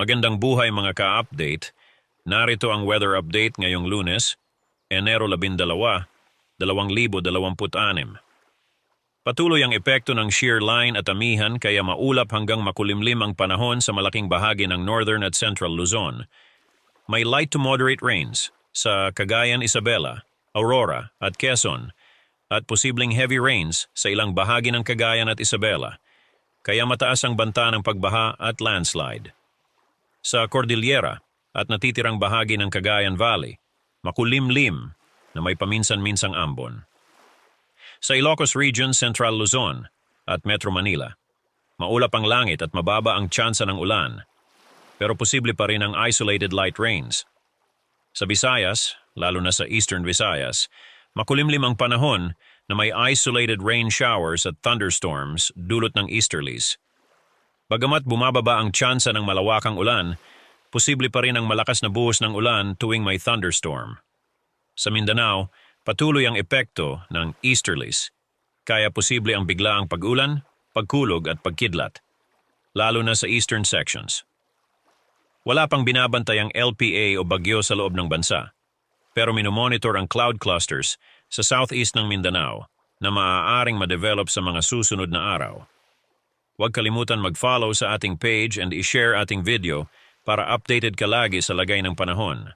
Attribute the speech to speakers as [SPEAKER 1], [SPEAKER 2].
[SPEAKER 1] Magandang buhay mga ka-update. Narito ang weather update ngayong Lunes, Enero 12, 2026. Patuloy ang epekto ng shear line at amihan kaya maulap hanggang makulimlim ang panahon sa malaking bahagi ng Northern at Central Luzon. May light to moderate rains sa Cagayan, Isabela, Aurora at Quezon at posibleng heavy rains sa ilang bahagi ng Cagayan at Isabela, kaya mataas ang banta ng pagbaha at landslide. Sa Cordillera at natitirang bahagi ng Cagayan Valley, makulimlim na may paminsan-minsang ambon. Sa Ilocos Region, Central Luzon at Metro Manila, maulap ang langit at mababa ang tsansa ng ulan, pero posible pa rin ang isolated light rains. Sa Visayas, lalo na sa Eastern Visayas, makulimlim ang panahon na may isolated rain showers at thunderstorms dulot ng easterlies. Bagamat bumababa ang tsansa ng malawakang ulan, posible pa rin ang malakas na buhos ng ulan tuwing may thunderstorm. Sa Mindanao, patuloy ang epekto ng easterlies, kaya posible ang biglaang pag-ulan, pagkulog at pagkidlat, lalo na sa eastern sections. Wala pang binabantay ang LPA o bagyo sa loob ng bansa, pero minomonitor ang cloud clusters sa southeast ng Mindanao na maaaring ma-develop sa mga susunod na araw. Huwag kalimutan mag-follow sa ating page and i-share ating video para updated ka lagi sa lagay ng panahon.